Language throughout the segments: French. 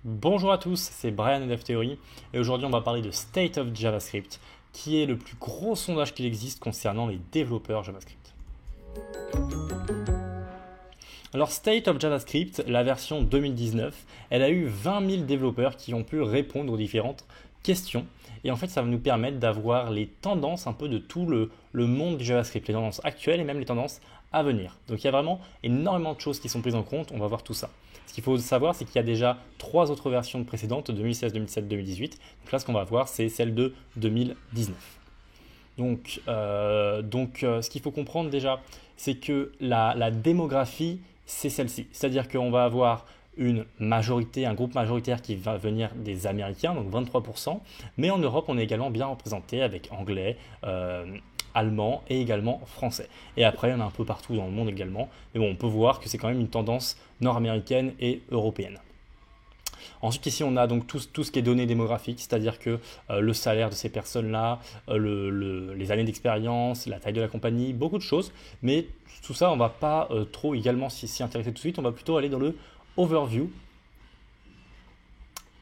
Bonjour à tous, c'est Brian de DevTheory et aujourd'hui on va parler de State of JavaScript qui est le plus gros sondage qu'il existe concernant les développeurs JavaScript. Alors State of JavaScript, la version 2019, elle a eu 20 000 développeurs qui ont pu répondre aux différentes questions et en fait ça va nous permettre d'avoir les tendances un peu de tout le monde du JavaScript, les tendances actuelles et même les tendances à venir. Donc il y a vraiment énormément de choses qui sont prises en compte, on va voir tout ça. Ce qu'il faut savoir, c'est qu'il y a déjà trois autres versions précédentes, 2016, 2017, 2018. Donc là, ce qu'on va voir, c'est celle de 2019. Ce qu'il faut comprendre déjà, c'est que la démographie, c'est celle-ci. C'est-à-dire qu'on va avoir une majorité, un groupe majoritaire qui va venir des Américains, donc 23%. Mais en Europe, on est également bien représenté avec anglais, allemand et également français. Et après, il y en a un peu partout dans le monde également. Mais bon, on peut voir que c'est quand même une tendance nord-américaine et européenne. Ensuite, ici, on a donc tout ce qui est données démographiques, c'est-à-dire que le salaire de ces personnes-là, les années d'expérience, la taille de la compagnie, beaucoup de choses. Mais tout ça, on ne va pas trop également s'y intéresser tout de suite. On va plutôt aller dans le overview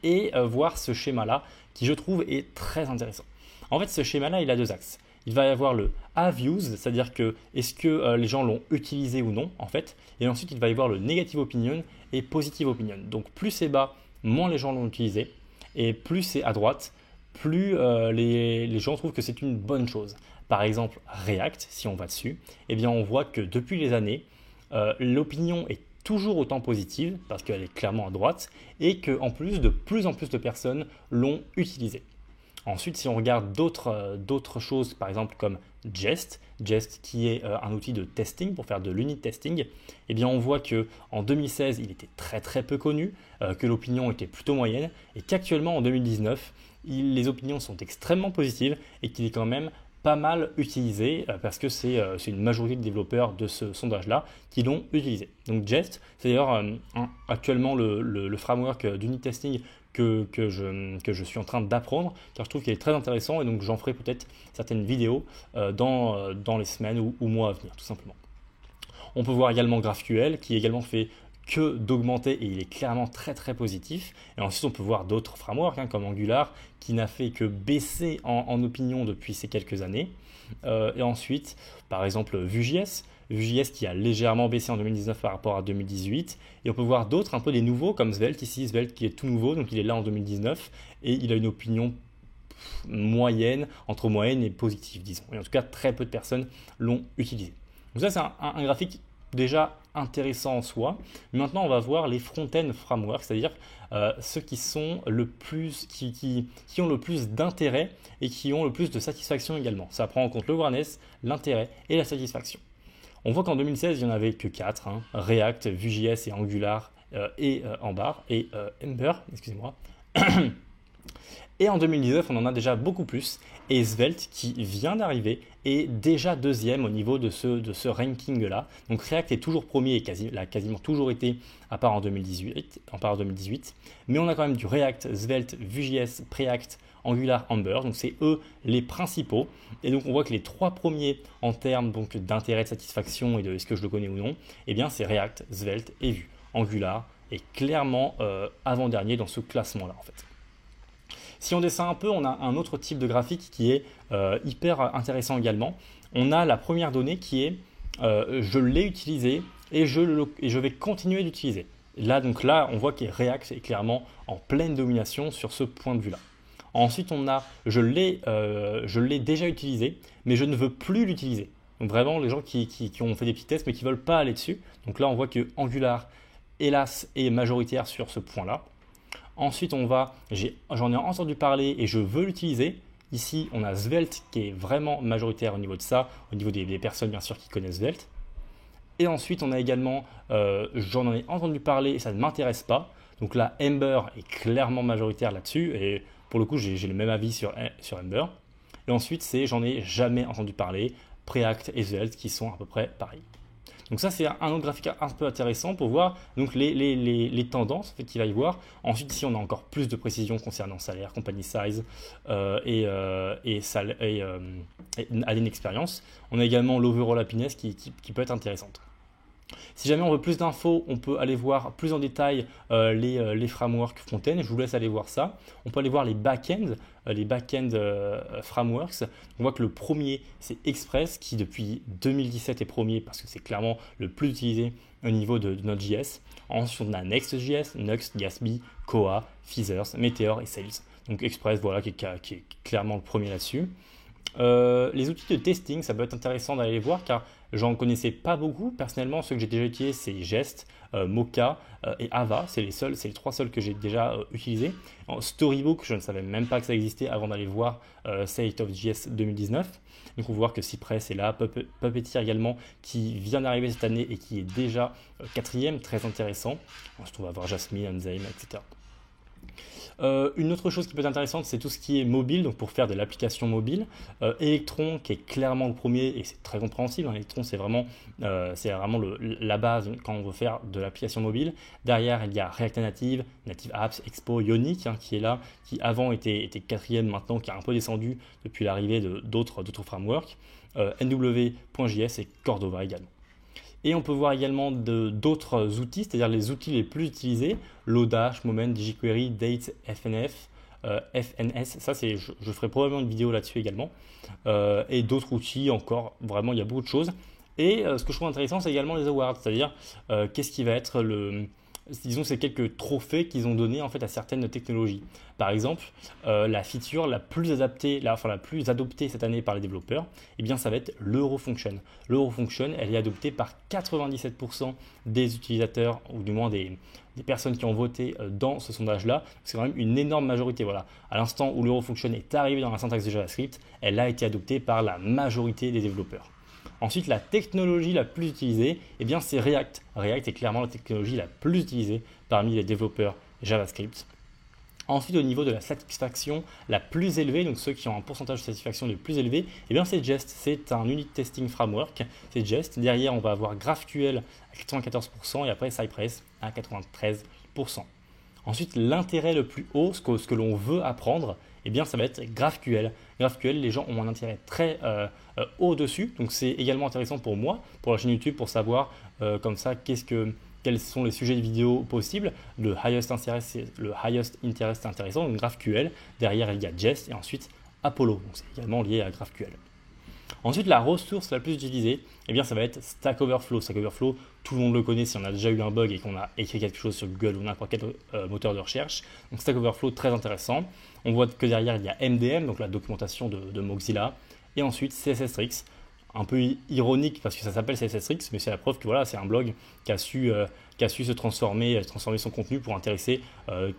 et voir ce schéma-là qui, je trouve, est très intéressant. En fait, ce schéma-là, il a deux axes. Il va y avoir le have used, c'est-à-dire que est-ce que les gens l'ont utilisé ou non, en fait. Et ensuite, il va y avoir le negative opinion et positive opinion. Donc, plus c'est bas, moins les gens l'ont utilisé. Et plus c'est à droite, plus les gens trouvent que c'est une bonne chose. Par exemple, React, si on va dessus, eh bien, on voit que depuis les années, l'opinion est toujours autant positive, parce qu'elle est clairement à droite, et qu'en plus, de plus en plus de personnes l'ont utilisé. Ensuite, si on regarde d'autres choses, par exemple comme Jest qui est un outil de testing pour faire de l'unit testing, eh bien on voit qu'en 2016, il était très très peu connu, que l'opinion était plutôt moyenne, et qu'actuellement en 2019, les opinions sont extrêmement positives et qu'il est quand même pas mal utilisé parce que c'est une majorité de développeurs de ce sondage-là qui l'ont utilisé. Donc Jest, c'est d'ailleurs actuellement le framework d'unit testing que je suis en train d'apprendre car je trouve qu'il est très intéressant et donc j'en ferai peut-être certaines vidéos dans les semaines ou mois à venir tout simplement. On peut voir également GraphQL qui également fait que d'augmenter et il est clairement très très positif. Et ensuite on peut voir d'autres frameworks comme Angular qui n'a fait que baisser en opinion depuis ces quelques années. Et ensuite par exemple Vue.js qui a légèrement baissé en 2019 par rapport à 2018. Et on peut voir d'autres, un peu des nouveaux, comme Svelte ici, Svelte qui est tout nouveau, donc il est là en 2019, et il a une opinion moyenne, entre moyenne et positive, disons. Et en tout cas, très peu de personnes l'ont utilisé. Donc ça, c'est un graphique déjà intéressant en soi. Maintenant, on va voir les front-end frameworks, c'est-à-dire ceux qui sont le plus, qui ont le plus d'intérêt et qui ont le plus de satisfaction également. Ça prend en compte l'awareness, l'intérêt et la satisfaction. On voit qu'en 2016, il n'y en avait que 4, React, Vue.js et Angular Ember, excusez-moi. Et en 2019, on en a déjà beaucoup plus. Et Svelte, qui vient d'arriver, est déjà deuxième au niveau de ce ranking-là. Donc React est toujours premier et l'a quasiment toujours été, à part en 2018. Mais on a quand même du React, Svelte, Vue.js, Preact, Angular, Ember. Donc c'est eux les principaux. Et donc on voit que les trois premiers en termes d'intérêt, de satisfaction et de est-ce que je le connais ou non, eh bien c'est React, Svelte et Vue. Angular est clairement avant-dernier dans ce classement-là en fait. Si on descend un peu, on a un autre type de graphique qui est hyper intéressant également. On a la première donnée qui est je l'ai utilisé et je vais continuer d'utiliser. Là, on voit que React est clairement en pleine domination sur ce point de vue-là. Ensuite, on a je l'ai déjà utilisé, mais je ne veux plus l'utiliser. Donc vraiment, les gens qui ont fait des petits tests mais qui ne veulent pas aller dessus. Donc là, on voit que Angular, hélas, est majoritaire sur ce point-là. Ensuite, j'en ai entendu parler et je veux l'utiliser. Ici, on a Svelte qui est vraiment majoritaire au niveau de ça, au niveau des personnes bien sûr qui connaissent Svelte. Et ensuite, on a également, j'en ai entendu parler et ça ne m'intéresse pas. Donc là, Ember est clairement majoritaire là-dessus et pour le coup, j'ai le même avis sur Ember. Et ensuite, j'en ai jamais entendu parler, Preact et Svelte qui sont à peu près pareils. Donc ça, c'est un autre graphique un peu intéressant pour voir donc les tendances en fait, qu'il va y voir. Ensuite, ici, on a encore plus de précision concernant salaire, company size et année d'expérience. On a également l'overall happiness qui peut être intéressante. Si jamais on veut plus d'infos, on peut aller voir plus en détail les frameworks front-end. Je vous laisse aller voir ça. On peut aller voir les back-end frameworks. On voit que le premier, c'est Express, qui depuis 2017 est premier parce que c'est clairement le plus utilisé au niveau de Node.js. Ensuite, on a Next.js, Nuxt, Gatsby, Koa, Feathers, Meteor et Sails. Donc Express, voilà, qui est clairement le premier là-dessus. Les outils de testing, ça peut être intéressant d'aller les voir car j'en connaissais pas beaucoup. Personnellement, ceux que j'ai déjà utilisés, c'est Jest, Mocha et Ava. C'est les trois seuls que j'ai déjà utilisés. En Storybook, je ne savais même pas que ça existait avant d'aller voir State of JS 2019. Donc on peut voir que Cypress est là, Puppeteer également, qui vient d'arriver cette année et qui est déjà quatrième, très intéressant. Ensuite, on va voir Jasmine, Enzyme, etc. Une autre chose qui peut être intéressante, c'est tout ce qui est mobile, donc pour faire de l'application mobile. Electron, qui est clairement le premier, et c'est très compréhensible. Electron, c'est vraiment la base quand on veut faire de l'application mobile. Derrière, il y a React Native, Native Apps, Expo, Ionic, qui est là, qui avant était quatrième, maintenant qui a un peu descendu depuis l'arrivée d'autres frameworks. NW.js et Cordova également. Et on peut voir également d'autres outils, c'est-à-dire les outils les plus utilisés, Lodash, Moment, DigiQuery, Date, FNS. Ça, je ferai probablement une vidéo là-dessus également. Et d'autres outils encore, vraiment, il y a beaucoup de choses. Et ce que je trouve intéressant, c'est également les awards, c'est-à-dire qu'est-ce qui va être disons, c'est quelques trophées qu'ils ont donnés en fait à certaines technologies. Par exemple, la feature la plus adaptée, la plus adoptée cette année par les développeurs, eh bien, ça va être l'Eurofunction. L'Eurofunction, elle est adoptée par 97% des utilisateurs, ou du moins des personnes qui ont voté dans ce sondage-là. C'est quand même une énorme majorité. Voilà. À l'instant où l'Eurofunction est arrivée dans la syntaxe de JavaScript, elle a été adoptée par la majorité des développeurs. Ensuite, la technologie la plus utilisée, eh bien, c'est React. React est clairement la technologie la plus utilisée parmi les développeurs JavaScript. Ensuite, au niveau de la satisfaction la plus élevée, donc ceux qui ont un pourcentage de satisfaction le plus élevé, eh bien, c'est Jest. C'est un unit testing framework. C'est Jest. Derrière, on va avoir GraphQL à 94% et après Cypress à 93%. Ensuite, l'intérêt le plus haut, ce que l'on veut apprendre, eh bien, ça va être GraphQL. GraphQL, les gens ont un intérêt très haut dessus. Donc, c'est également intéressant pour moi, pour la chaîne YouTube, pour savoir comme ça quels sont les sujets de vidéo possibles. Le highest interest intéressant, donc GraphQL. Derrière, il y a Jest et ensuite Apollo. Donc, c'est également lié à GraphQL. Ensuite, la ressource la plus utilisée, eh bien, ça va être Stack Overflow. Stack Overflow, tout le monde le connaît si on a déjà eu un bug et qu'on a écrit quelque chose sur Google ou n'importe quel moteur de recherche. Donc Stack Overflow, très intéressant. On voit que derrière, il y a MDM, donc la documentation de Mozilla. Et ensuite, CSS-Tricks. Un peu ironique parce que ça s'appelle CSS-Tricks, mais c'est la preuve que voilà, c'est un blog qui a su se transformer son contenu pour intéresser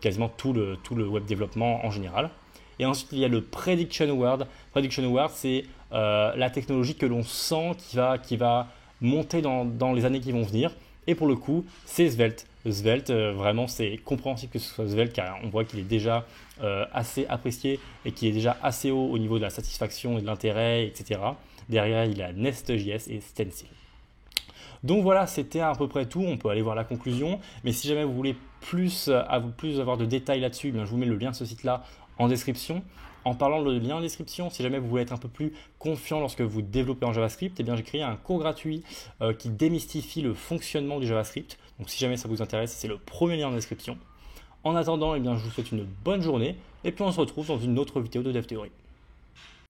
quasiment tout le web développement en général. Et ensuite, il y a le Prediction Award. Prediction Award, c'est la technologie que l'on sent qui va monter dans les années qui vont venir. Et pour le coup, c'est Svelte. Svelte, vraiment, c'est compréhensible que ce soit Svelte car on voit qu'il est déjà assez apprécié et qu'il est déjà assez haut au niveau de la satisfaction et de l'intérêt, etc. Derrière, il y a Nest.js et Stencil. Donc voilà, c'était à peu près tout. On peut aller voir la conclusion. Mais si jamais vous voulez plus avoir de détails là-dessus, je vous mets le lien de ce site-là en description. En parlant de lien en description, si jamais vous voulez être un peu plus confiant lorsque vous développez en JavaScript, j'ai créé un cours gratuit qui démystifie le fonctionnement du JavaScript. Donc si jamais ça vous intéresse, c'est le premier lien en description. En attendant, je vous souhaite une bonne journée et puis on se retrouve dans une autre vidéo de Dev Theory.